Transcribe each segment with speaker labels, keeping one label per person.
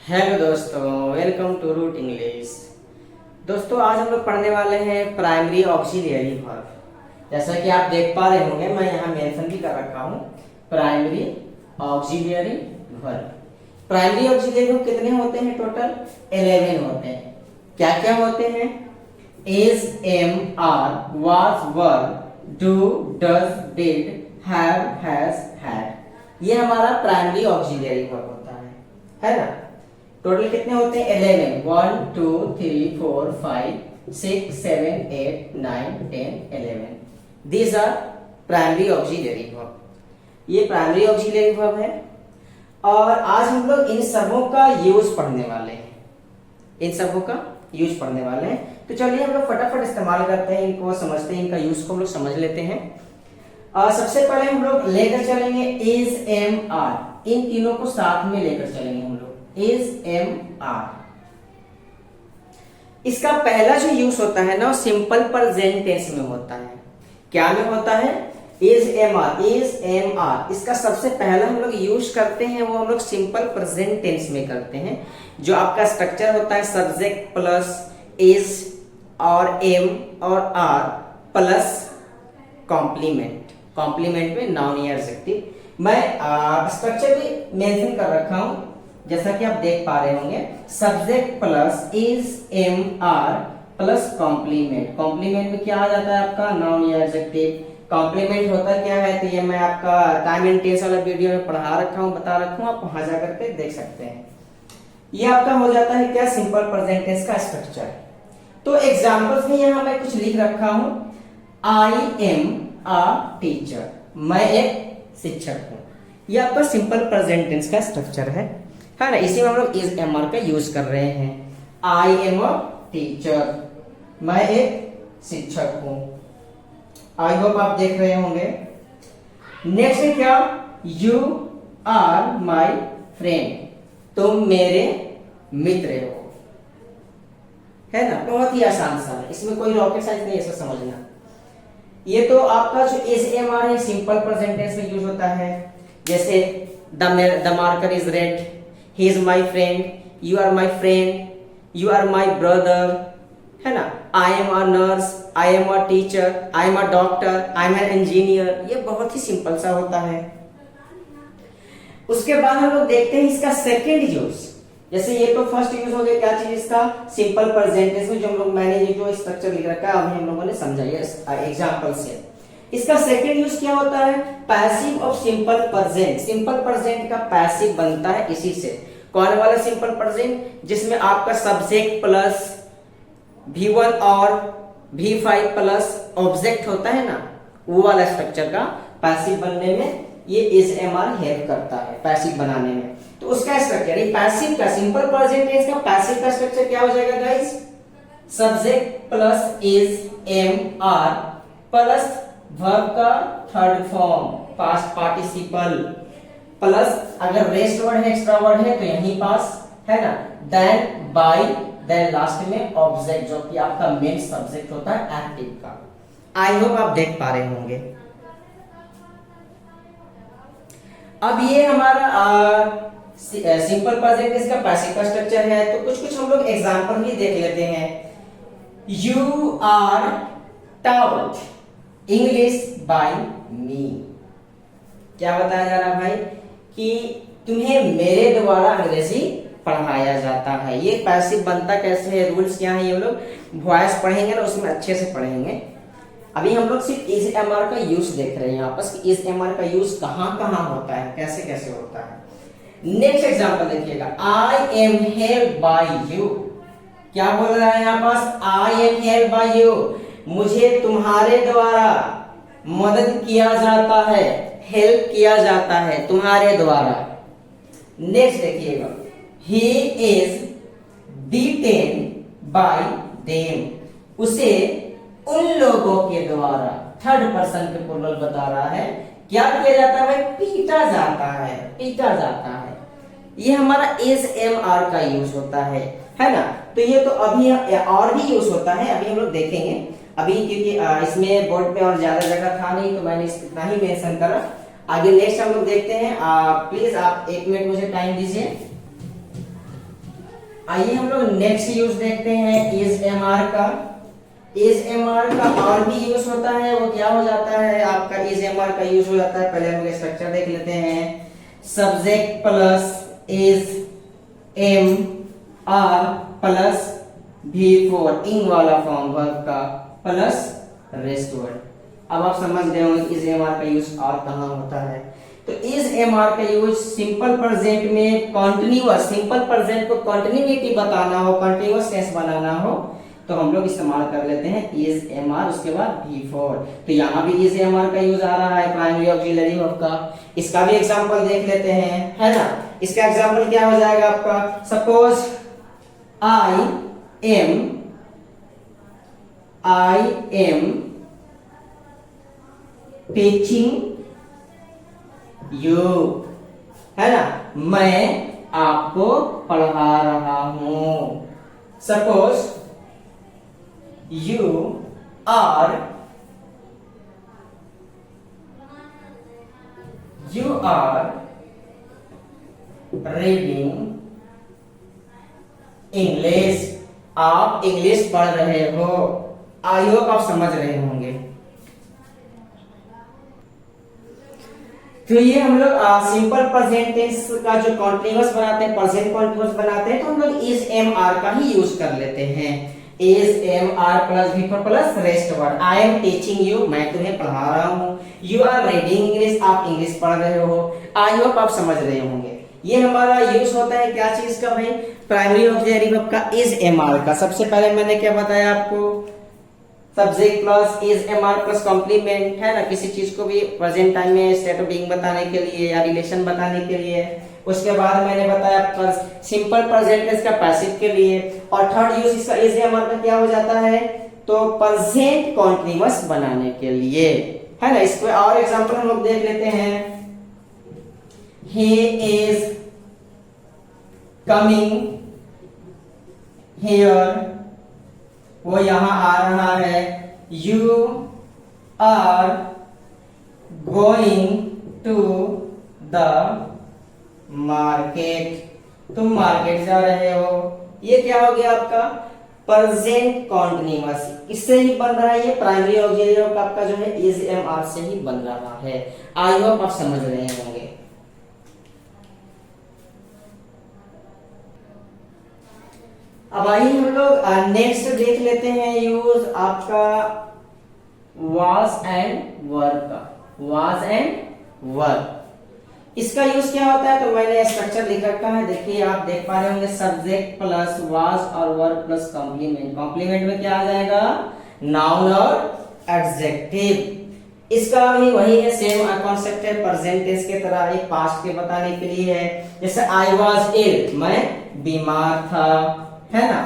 Speaker 1: Hello दोस्तों, welcome to root English. दोस्तों, आज हम लोग पढ़ने वाले हैं प्राइमरी ऑक्सिलियरी वर्ब। जैसा कि आप देख पा रहे होंगे, मैं यहाँ मेंशन भी कर रखा हूँ primary auxiliary verb. Primary auxiliary verb कितने होते हैं? टोटल 11 होते हैं। क्या क्या होते हैं? Is, am, are, was, were, do, does, did, have, has, had. ये हमारा प्राइमरी ऑक्सिलियरी वर्ब होता है ना। टोटल कितने होते हैं? 11। 1 2 3 4 5 6 7 8 9 10 11। These are primary auxiliary verb. ये प्राइमरी ऑक्सिलियरी वर्ब है और आज हम लोग इन सबों का यूज पढ़ने वाले हैं। तो चलिए हम लोग फटाफट इस्तेमाल करते हैं, इनको समझते हैं, इनका यूज को हम लोग समझ लेते हैं। सबसे पहले हम लोग लेकर चलेंगे इज, एम, आर। इन तीनों को साथ में लेकर चलेंगे हम लोग। Is, am, are. इसका पहला जो यूज होता है ना, सिंपल प्रेजेंट टेंस में होता है। क्या में होता है? Is, am, are. Is, am, are इसका सबसे पहला हम लोग यूज करते हैं, वो हम लोग सिंपल प्रेजेंट टेंस में करते हैं। जो आपका स्ट्रक्चर होता है सब्जेक्ट प्लस इज और एम और आर प्लस कॉम्प्लीमेंट में नाउन या एडजेक्टिव। मैं स्ट्रक्चर भी मेंशन कर रखा हूं, जैसा कि आप देख पा रहे होंगे। Subject plus is, am, are plus complement में क्या आ जाता है आपका? नाउन या एडजेक्टिव। कॉम्प्लीमेंट होता क्या है? तो ये मैं आपका टाइम एंड टेंस वाला वीडियो में पढ़ा रखा हूं, बता रखा हूं, आप वहां जाकर के देख सकते हैं। ये आपका हो जाता है क्या? सिंपल प्रेजेंट टेंस का स्ट्रक्चर। तो एग्जांपल्स में यहां मैं कुछ लिख रखा हूं। I am a teacher. मैं एक शिक्षक हूं। ये आपका सिंपल प्रेजेंट टेंस का स्ट्रक्चर है ना। इसी में हम लोग इज, एम, आर का यूज कर रहे हैं। I am a teacher. मैं एक शिक्षक हूं। आई होप आप देख रहे होंगे। नेक्स्ट है क्या? You are my friend. तुम मेरे मित्र हो। है ना, बहुत ही आसान सा है, इसमें कोई रॉकेट साइंस नहीं, ऐसा समझना। ये तो आपका जो इज, एम, आर है सिंपल प्रेजेंट टेंस में यूज होता है। जैसे the marker is red, he is my friend, you are my friend, you are my brother, है ना। I am a nurse, I am a teacher, I am a doctor, I am an engineer। ये बहुत ही simple सा होता है। उसके बाद हम लोग देखते हैं इसका सेकेंड यूज। जैसे ये तो फर्स्ट यूज हो गया, क्या चीज इसका? सिंपल प्रेजेंट टेंस में जो हम लोग, मैंने ये जो स्ट्रक्चर लिख रखा है अभी हम लोगों ने समझा एग्जांपल से। इसका सेकेंड यूज क्या होता है? Passive of simple present. Simple present का पैसिव बनता है इसी से। कौन वाला सिंपल प्रेजेंट? जिसमें आपका सब्जेक्ट प्लस V1 और V5 प्लस ऑब्जेक्ट होता है ना, वो वाला स्ट्रक्चर का पैसिव बनने में ये इज, एम, आर हेल्प करता है पैसिव बनाने में। तो उसका स्ट्रक्चर, पैसिव का, सिंपल प्रेजेंट टेंस का पैसिव का स्ट्रक्चर क्या हो जाएगा guys? Subject plus is, am, are plus verb का third form past participle plus अगर रेस्ट वर्ड है, एक्स्ट्रा वर्ड है तो यहीं पास, है ना। देन बाय, देन लास्ट में ऑब्जेक्ट, जो कि आपका मेन सब्जेक्ट होता है एक्टिव का। आई होप आप देख पा रहे होंगे। अब ये हमारा सिंपल प्रेजेंट टेंस का पैसिव का स्ट्रक्चर है। तो कुछ हम लोग एग्जांपल भी देख लेते हैं। You are taught English by me. क्या बताया जा रहा है भाई? कि तुम्हें मेरे द्वारा अंग्रेजी पढ़ाया जाता है। ये पैसिव बनता कैसे है? रूल्स क्या है? ये हम लोग वॉइस पढ़ेंगे ना, उसमें अच्छे से पढ़ेंगे। अभी हम लोग सिर्फ इज, एम, आर का यूज देख रहे हैं आपस की। इज, एम, आर का यूज कहां कहां होता है, कैसे कैसे होता है। नेक्स्ट एग्जांपल देखिएगा। I am help by you. क्या बोल रहा है यहाँ पास? I am help by you. मुझे तुम्हारे द्वारा मदद किया जाता है, हेल्प किया जाता है तुम्हारे द्वारा। नेक्स्ट देखिएगा। He is beaten bye them. उसे उन लोगों के द्वारा, थर्ड पर्सन के प्लूरल बता रहा है, क्या किया जाता है? पीटा जाता है। ये हमारा इज, एम, आर का यूज होता है ना। तो ये तो अभी और भी यूज होता है, अभी हम लोग देखेंगे। अभी क्योंकि इसमें बोर्ड पे और ज्यादा जगह था नहीं, तो मैंने इतना ही मेंशन करा। आगे नेक्स्ट हम लोग देखते हैं। प्लीज आप 1 मिनट मुझे टाइम दीजिए। आइए हम लोग नेक्स्ट यूज देखते हैं इज एम आर का। इज एम आर का और भी यूज होता है, वो क्या हो जाता है आपका, इज एम आर का यूज हो जाता है। पहले हम लोग स्ट्रक्चर देख लेते हैं। Subject plus is am are plus V4 ing वाला फॉर्म वर्ब का प्लस रेस्ट वर्ड। अब आप समझ गए होंगे इज एम आर का यूज और कहाँ होता है। तो इज एम आर का यूज सिंपल प्रेजेंट में कॉन्टिन्यूअस, सिंपल प्रेजेंट को कॉन्टिन्यूटी बताना हो, कंटिन्यूअस टेंस बनाना हो तो हम लोग इस्तेमाल कर लेते हैं इज एम आर, उसके बाद V4। तो यहाँ भी इज एम आर का यूज आ रहा है प्राइमरी ऑक्सिलरी वर्ब का। इसका भी एग्जांपल देख लेते हैं, है ना। इसका एग्जांपल क्या हो जाएगा आपका, suppose I am teaching you, है ना, मैं आपको पढ़ा रहा हूं। Suppose you are reading English, आप इंग्लिश पढ़ रहे हो। आई होप आप समझ रहे होंगे। तो ये हम लोग सिंपल प्रेजेंट टेंस का जो कॉन्टिन्यूअस बनाते हैं, प्रेजेंट कॉन्टिन्यूअस बनाते हैं, तो हम लोग इज एम आर का ही यूज कर लेते हैं। Is am are plus V4 plus rest word. I am teaching you, मैं तुम्हें पढ़ा रहा हूँ। यू आर रीडिंग इंग्लिश, आप इंग्लिश पढ़ रहे हो। आई होप आप समझ रहे होंगे। ये हमारा यूज होता है क्या चीज का भाई, प्राइमरी ऑक्सिलरी वर्ब का इज एम आर का। सबसे पहले मैंने क्या बताया आपको, subject plus is am are plus complement, है ना, किसी चीज को भी प्रेजेंट टाइम में स्टेट ऑफ बीइंग बताने के लिए या रिलेशन बताने के लिए। उसके बाद मैंने बताया सिंपल प्रेजेंट टेंस का पैसिव के लिए। और थर्ड यूज इसका इज एम आर का क्या हो जाता है, तो प्रेजेंट कॉन्टिन्यूअस बनाने के लिए, है ना। इसको और एग्जांपल हम लोग देख लेते हैं। ही इज कमिंग हियर, वो यहां आ रहा है। You are going to the market, तुम मार्केट जा रहे हो। ये क्या हो गया आपका प्रेजेंट कॉन्टिन्यूअस, इससे ही बन रहा है। ये प्राइमरी ऑक्सिलरी वर्ब आपका जो है इज एम आर से ही बन रहा है। आई होप आप समझ रहे होंगे। अब आइए हम लोग नेक्स्ट देख लेते हैं यूज आपका वाज एंड वर का। वाज एंड वर, इसका यूज क्या होता है, तो मैंने स्ट्रक्चर लिख रखा है, देखिए आप देख पा रहे होंगे। सब्जेक्ट प्लस वाज और वर प्लस कॉम्प्लीमेंट। कॉम्प्लीमेंट में क्या आ जाएगा, नाउन और एडजेक्टिव। इसका भी वही है, सेम कॉन्सेप्ट है, प्रेजेंट टेंस के तरह, एक पास्ट के बताने के लिए है। जैसे आई वाज इल, मैं बीमार था, है ना।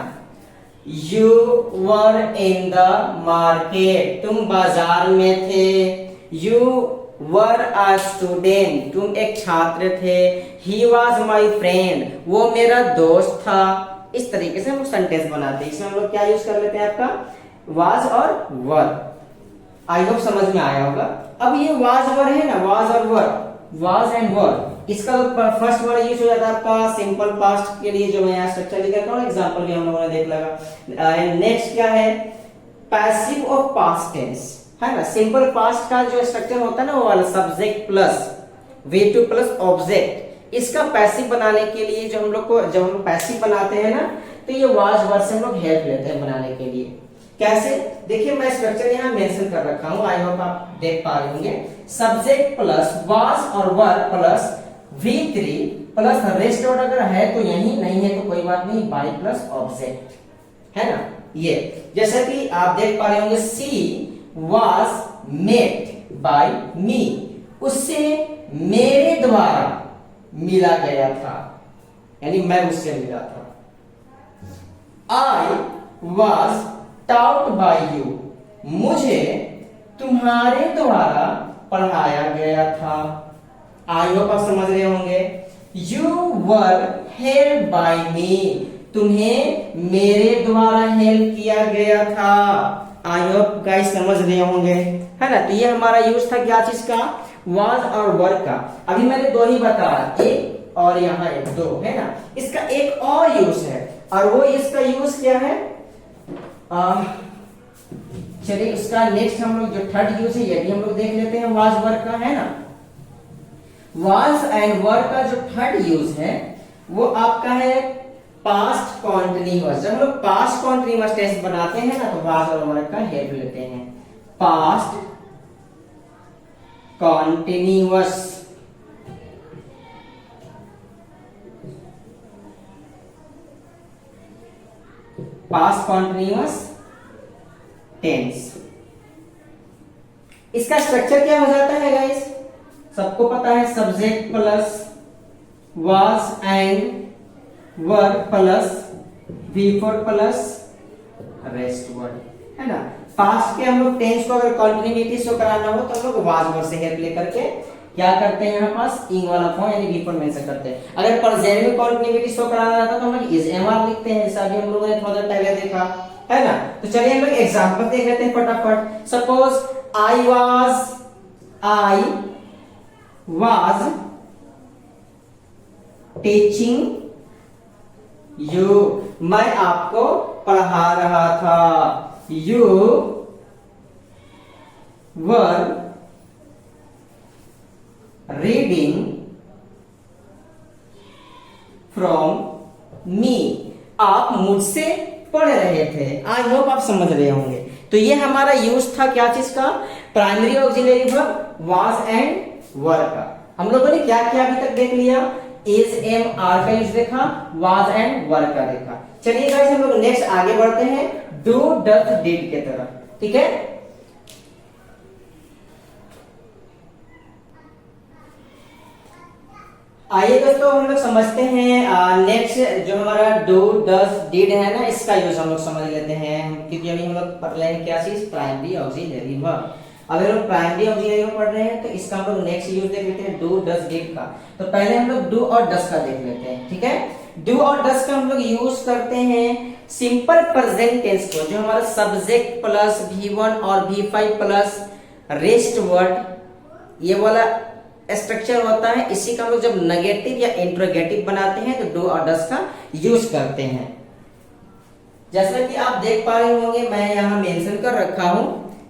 Speaker 1: You were in the market, तुम बाजार में थे। यू वर अ स्टूडेंट, तुम एक छात्र थे। ही वॉज माई फ्रेंड, वो मेरा दोस्त था। इस तरीके से हम लोग सेंटेंस बनाते हैं। इसमें हम लोग क्या यूज कर लेते हैं, आपका वाज और वर। आई होप समझ में आया होगा। अब ये वाज वर है ना, वाज और वर, वाज एंड वर, इसका फर्स्ट वर्ड यूज हो जाता है आपका सिंपल पास्ट के लिए, जो मैं यहाँ स्ट्रक्चर लिख रखा हूँ, एग्जांपल भी हम लोगों ने देख लगा। नेक्स्ट क्या है, पैसिव ऑफ पास्ट टेंस, है ना। सिंपल पास्ट का जो स्ट्रक्चर होता है ना, वो वाला subject plus V2 plus object. इसका पैसिव बनाने के लिए जो हम लोग को, जब हम पैसिव बनाते हैं ना, तो ये वाज वर्ड से हम लोग हेल्प लेते हैं बनाने के लिए। कैसे, देखिए मैं स्ट्रक्चर यहाँ मेंशन कर रखा हूँ, आई होप आप देख पा रहे होंगे। सब्जेक्ट प्लस वाज और वर plus V3 plus rest word अगर है तो यही, नहीं है तो कोई बात नहीं, बाय प्लस ऑब्जेक्ट, है ना। ये जैसा कि आप देख पा रहे होंगे, सी वाज मेट बाय मी, उससे मेरे द्वारा मिला गया था, यानी मैं उससे मिला था। I was taught by you, मुझे तुम्हारे द्वारा पढ़ाया गया था। आई होप आप समझ रहे होंगे। You were helped by me, तुम्हें मेरे द्वारा हेल्प किया गया था। आई होप गाइस समझ रहे होंगे, है ना। तो ये हमारा यूज था क्या चीज का, was और were का। अभी मैंने दो ही बताया, एक और यहाँ एक, दो, है ना। इसका एक और यूज है, और वो इसका यूज क्या है, चलिए उसका नेक्स्ट हम लोग जो थर्ड यूज है ये भी हम लोग देख लेते हैं, वाज वर्क का है ना। वाज एंड वर्क का जो थर्ड यूज है वो आपका है पास्ट कॉन्टिन्यूअस। जब हम लोग पास्ट कॉन्टिन्यूअस टेंस बनाते हैं ना तो वाज और वर्क का हेल्प लेते हैं। Past continuous, past continuous tense, इसका स्ट्रक्चर क्या हो जाता है गाइस, सबको पता है, subject plus was and work plus V4 plus rest word, है ना। पास्ट के हम लोग टेंस को अगर कंटिन्यूटी शो कराना हो तो हम लोग वाज वर्ड से हेल्प लेकर के क्या करते हैं, यहाँ पास इंग वाला फॉर्म यानी V4 मेंशन करते हैं। अगर प्रेजेंट में कंटिन्यूटी शो कराना रहता तो हम लोग इज एमआर लिखते हैं, ऐसा भी हम लोगों ने थोड़ा पहले देखा, है ना। तो चलिए हम लोग एग्जांपल देख लेते हैं फटाफट। Suppose I was teaching you, मैं आपको पढ़ा रहा था। You were reading from me, आप मुझसे पढ़ रहे थे। आई होप आप समझ रहे होंगे। तो ये हमारा यूज था क्या चीज का, primary auxiliary verb was and were का। हम लोगों ने क्या किया अभी तक देख लिया, इज एम आर का यूज देखा, वाज एंड वर का देखा। चलिए गाइस हम लोग नेक्स्ट आगे बढ़ते हैं डू डथ डिड के तरफ, ठीक है। आइए दोस्तों हम लोग समझते हैं नेक्स्ट जो हमारा डू डज डिड है ना, इसका यूज हम लोग समझ लेते हैं, क्योंकि अभी हम लोग पढ़ रहे हैं क्या चीज, प्राइमरी ऑक्सिलरी वर्ब। अगर हम प्राइमरी ऑक्सिलरी वर्ब पढ़ रहे हैं तो इसका हम लोग नेक्स्ट यूज देख लेते हैं डू डज डिड का। तो पहले हम लोग डू और डज का देख लेते हैं, ठीक है। डू और डज का हम लोग यूज करते हैं सिंपल प्रेजेंट टेंस को, जो हमारा सब्जेक्ट प्लस V1 और V5 प्लस रेस्ट वर्ड, ये वाला स्ट्रक्चर होता है। इसी का हम लोग जब नेगेटिव या इंट्रोगेटिव बनाते हैं तो डू और डज का यूज करते हैं। जैसा कि आप देख पा रहे होंगे मैं यहाँ मेंशन कर रखा हूं,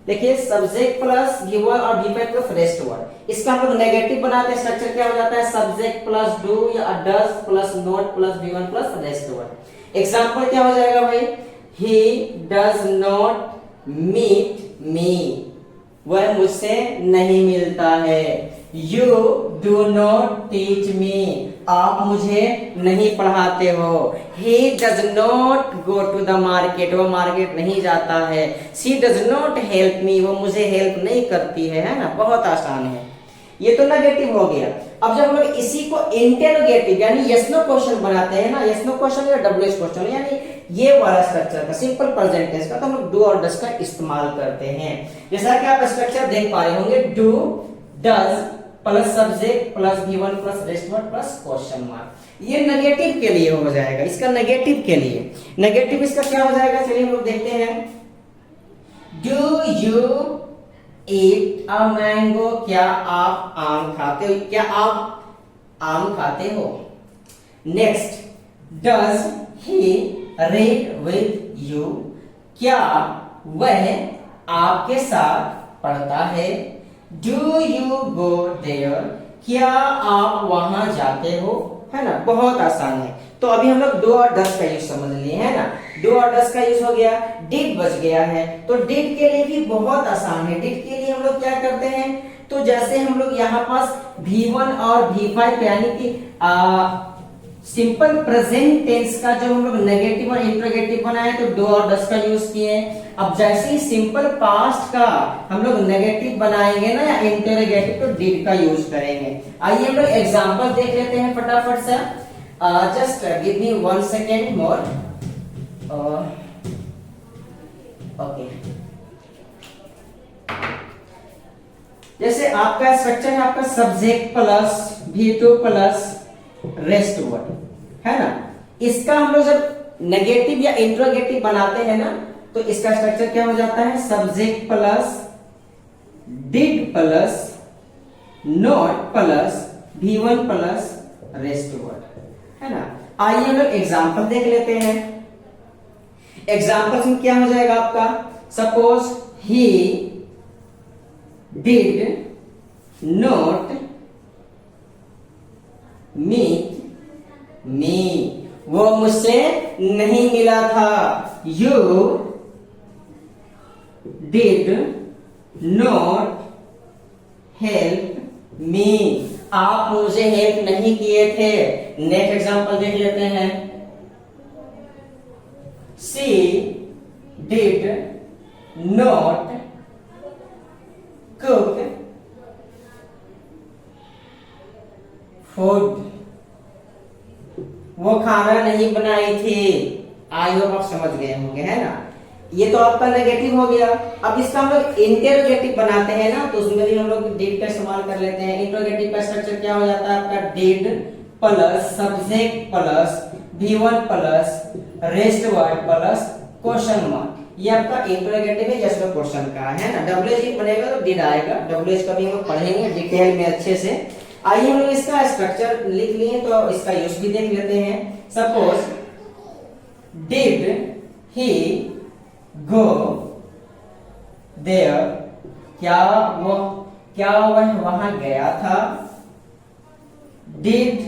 Speaker 1: देखिए सब्जेक्ट प्लस V1 और V5 प्लस रेस्ट वर्ड, इसका हम लोग नेगेटिव बनाते हैं। स्ट्रक्चर क्या हो जाता है, सब्जेक्ट प्लस डू या does plus not plus V1 plus rest word. Example क्या हो जाएगा भाई, he does not meet me, वह मुझसे नहीं मिलता है। You do not teach me, आप मुझे नहीं पढ़ाते हो। He does not go to the market, वो मार्केट नहीं जाता है। She does not help me, वो मुझे हेल्प नहीं करती है ना। बहुत आसान है, ये तो नेगेटिव हो गया। अब जब हम लोग इसी को इंटेरोगेटिव यानी यस नो क्वेश्चन बनाते हैं ना, यस नो क्वेश्चन या डब्ल्यूएच क्वेश्चन, यानी ये वाला स्ट्रक्चर का सिंपल प्रेजेंट टेंस का, तो हम लोग डू और डज का इस्तेमाल करते हैं। जैसा कि आप स्ट्रक्चर देख पा रहे होंगे, do does plus subject plus V1 plus rest word plus question mark. ये नेगेटिव के लिए हो जाएगा, इसका नेगेटिव के लिए, नेगेटिव इसका क्या हो जाएगा, चलिए हम लोग देखते हैं। Do you eat a mango, क्या आप आम खाते हो, क्या आप आम खाते हो। Next, does he read with you, क्या वह आपके साथ पढ़ता है। डू यू गो देयर, क्या आप वहां जाते हो, है ना। बहुत आसान है। तो अभी हम लोग डू और डज का यूज समझ लिए, है ना। डू और डज का यूज हो गया, डिड बच गया है। तो डिड के लिए भी बहुत आसान है। डिड के लिए हम लोग क्या करते हैं, तो जैसे हम लोग यहाँ पास V1 और V5 यानी कि सिंपल प्रेजेंट टेंस का जो हम लोग नेगेटिव और इंट्रोगेटिव बनाए तो डू और डज का यूज किए। अब जैसे ही सिंपल पास्ट का हम लोग नेगेटिव बनाएंगे ना या इंटरोगेटिव, तो डिड का यूज करेंगे। आइए हम लोग एग्जांपल देख लेते हैं फटाफट से। जस्ट गिव मी 1 सेकेंड मोर। ओके, जैसे आपका स्ट्रक्चर है आपका subject plus V2 plus rest word, है ना। इसका हम लोग जब नेगेटिव या इंट्रोगेटिव बनाते हैं ना तो इसका स्ट्रक्चर क्या हो जाता है, subject plus did plus not plus V1 plus rest word, है ना। आइए हम लोग एग्जाम्पल देख लेते हैं। एग्जाम्पल में क्या हो जाएगा आपका, suppose he did not meet me, वो मुझसे नहीं मिला था। You did not help me, आप मुझे हेल्प नहीं किए थे। नेक्स्ट एग्जांपल देख लेते हैं। She did not cook food, वो खाना नहीं बनाई थी। आई होप आप समझ गए होंगे, है ना। ये तो आपका नेगेटिव हो गया। अब इसका हम लोग इंटरोगेटिव बनाते हैं ना, तो उसमें भी हम लोग डिड का इस्तेमाल कर लेते हैं। इंटरोगेटिव का स्ट्रक्चर क्या हो जाता है आपका, did plus subject plus V1 plus rest word plus question mark. ये आपका इंटरोगेटिव है, जैसे क्वेश्चन का है ना। WH बनेगा तो डिड आएगा। WH का भी हम लोग पढ़ेंगे डिटेल में अच्छे से। आइए हम लोग इसका स्ट्रक्चर लिख लिए तो इसका यूज भी देख लेते हैं। Suppose did he go there, क्या वह वहां गया था। डिड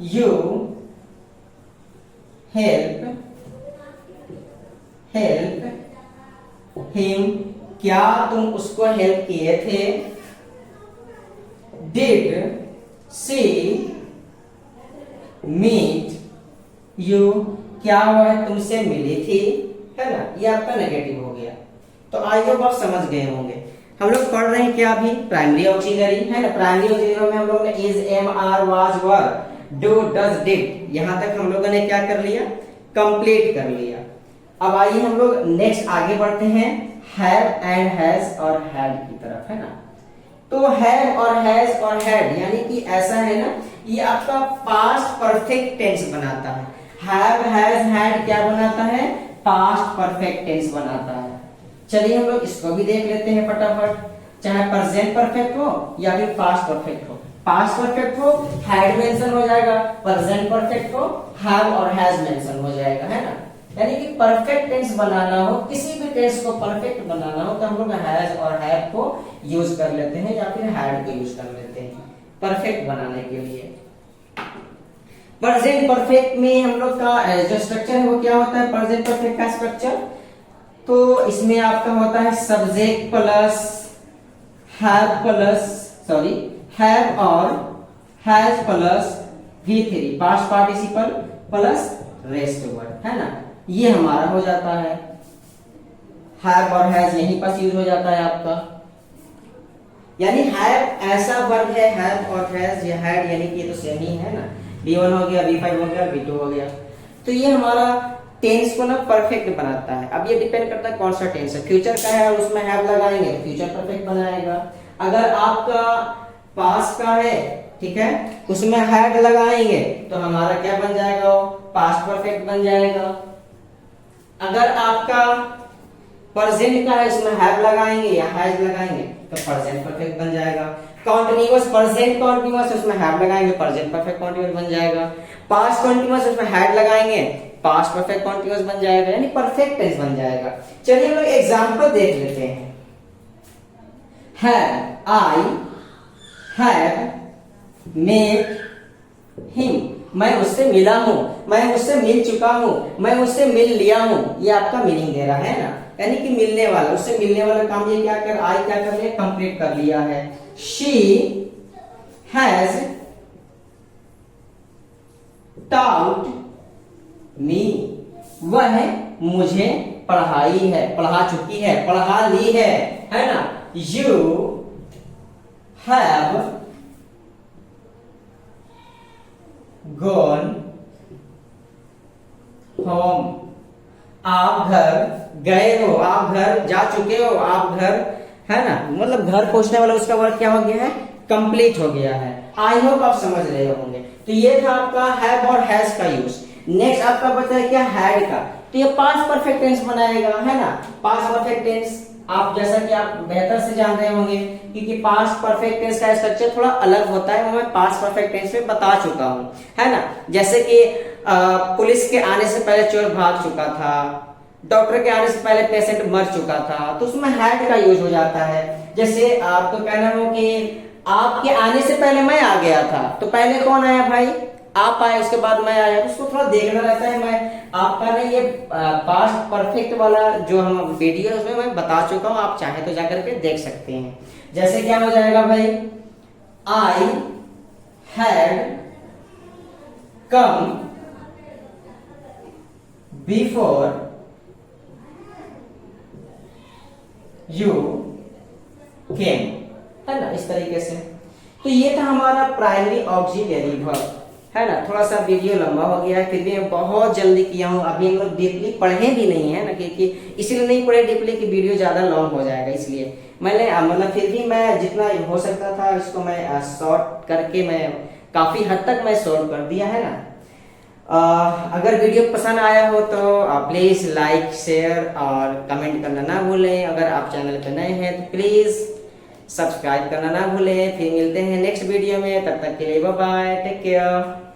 Speaker 1: यू हेल्प हिम, क्या तुम उसको हेल्प किए थे। डिड शी मीट यू, क्या वह तुमसे मिली थी, है ना। ये आपका नेगेटिव हो गया। तो आई होप आप समझ गए होंगे। हम लोग पढ़ रहे हैं क्या अभी, प्राइमरी ऑक्सिलरी, है ना। प्राइमरी ऑक्सिलरी में हम लोग ने is, am, are, was, were, do, does, did, यहां तक हम लोगों ने क्या कर लिया, कंप्लीट कर लिया। अब आइए हम लोग नेक्स्ट आगे बढ़ते हैं, हैव एंड हैज और हैड की तरफ, है ना। तो हैव और हैज और हैड यानी कि ऐसा है ना, ये आपका पास्ट परफेक्ट टेंस बनाता है। हैव हैज हैड क्या बनाता है, पास्ट परफेक्ट टेंस बनाता है। चलिए हम लोग इसको भी देख लेते हैं फटाफट। चाहे प्रेजेंट परफेक्ट हो या फिर पास्ट परफेक्ट हो। पास्ट परफेक्ट हो हैड मेंशन हो जाएगा, प्रेजेंट परफेक्ट हो हैव और हैज मेंशन हो जाएगा, है ना। यानी कि परफेक्ट टेंस बनाना हो, किसी भी टेंस को परफेक्ट बनाना हो तो हम लोग हैज और हैव को यूज कर लेते हैं या फिर हैड को यूज कर लेते हैं परफेक्ट बनाने के लिए। प्रेजेंट परफेक्ट में हम लोग का जो स्ट्रक्चर है वो क्या होता है, प्रेजेंट परफेक्ट का स्ट्रक्चर, तो इसमें आपका होता है सब्जेक्ट प्लस हैव और has plus V3 past participle plus rest word, है ना। ये हमारा हो जाता है। हैव और हैज यहीं पर यूज हो जाता है आपका। यानी हैव ऐसा वर्ब है, हैव और हैज या हैड यानी कि ये तो सेम ही है ना। V1 हो गया, V5 हो गया, V2 हो गया। तो ये हमारा टेंस को ना परफेक्ट बनाता है। अब ये डिपेंड करता है कौन सा टेंस है। फ्यूचर का है और उसमें हैव लगाएंगे तो फ्यूचर परफेक्ट बनाएगा। अगर आपका पास्ट का है, ठीक है, उसमें हैड लगाएंगे तो हमारा क्या बन जाएगा, वो पास्ट परफेक्ट बन जाएगा। अगर आपका प्रेजेंट का है, उसमें हैव लगाएंगे या हैज लगाएंगे तो प्रेजेंट परफेक्ट बन जाएगा। कॉन्टिन्यूअस प्रेजेंट कॉन्टिन्यूअस उसमें हैव लगाएंगे, प्रेजेंट परफेक्ट कॉन्टिन्यूअस बन जाएगा। पास्ट कॉन्टिन्यूअस उसमें हैड लगाएंगे, पास्ट परफेक्ट कॉन्टिन्यूअस बन जाएगा, यानी परफेक्ट टेंस बन जाएगा। चलिए हम लोग एग्जांपल देख लेते हैं। Have I have met him, मैं उससे मिला हूं, मैं उससे मिल चुका हूं, मैं उससे मिल लिया हूं। ये आपका मीनिंग दे रहा है ना, यानी कि मिलने वाला, उससे मिलने वाला काम ये क्या कर, आई क्या कर लिया, कंप्लीट कर लिया है। शी हैज टॉट मी, वह मुझे पढ़ाई है, पढ़ा चुकी है, पढ़ा ली है ना। यू हैव गॉन होम, आप घर गए हो, आप घर जा चुके हो, आप घर, है ना। मतलब घर पहुंचने वाला उसका वर्ड क्या हो गया है, कंप्लीट हो गया है। आई होप आप समझ रहे होंगे। तो ये था आपका हैव और हैज का यूज। नेक्स्ट आपका बचा है क्या, हैड का। तो ये पास्ट परफेक्ट टेंस बनाएगा, है ना। पास्ट परफेक्ट टेंस आप जैसा कि आप बेहतर से जान रहे होंगे, क्योंकि पास्ट परफेक्ट टेंस का स्ट्रक्चर थोड़ा अलग होता है, वो मैं पास्ट परफेक्ट टेंस में बता चुका हूं, है ना। जैसे कि पुलिस के आने से पहले चोर भाग चुका था, डॉक्टर के आने से पहले पेशेंट मर चुका था, तो उसमें हैड का यूज हो जाता है। जैसे आपको कहना हो कि आपके आने से पहले मैं आ गया था, तो पहले कौन आया भाई? आप आए, उसके बाद मैं आया, तो उसको थोड़ा देखना रहता है। मैं आपका नहीं, ये पास्ट परफेक्ट वाला जो हम वीडियो उसमें मैं बता चुका हूं, आप चाहे तो जाकर के देख सकते हैं। जैसे क्या हो जाएगा भाई, I had come before you came, है ना, इस तरीके से। तो ये था हमारा प्राइमरी ऑक्सिलरी वर्ब, है ना। थोड़ा सा वीडियो लंबा हो गया है, फिर भी मैं बहुत जल्दी किया हूँ। अभी हम लोग डीपली पढ़े भी नहीं है ना, क्योंकि इसीलिए नहीं पढ़े डीपली कि वीडियो ज्यादा लॉन्ग हो जाएगा, इसलिए मैंने मतलब फिर भी मैं जितना हो सकता था इसको मैं शॉर्ट करके मैं काफी हद तक मैं सॉल्व कर दिया, है ना। अगर वीडियो पसंद आया हो तो प्लीज लाइक शेयर और कमेंट करना ना भूलें। अगर आप चैनल पर नए हैं तो प्लीज सब्सक्राइब करना ना भूलें। फिर मिलते हैं नेक्स्ट वीडियो में, तब तक के लिए बाय बाय, टेक केयर।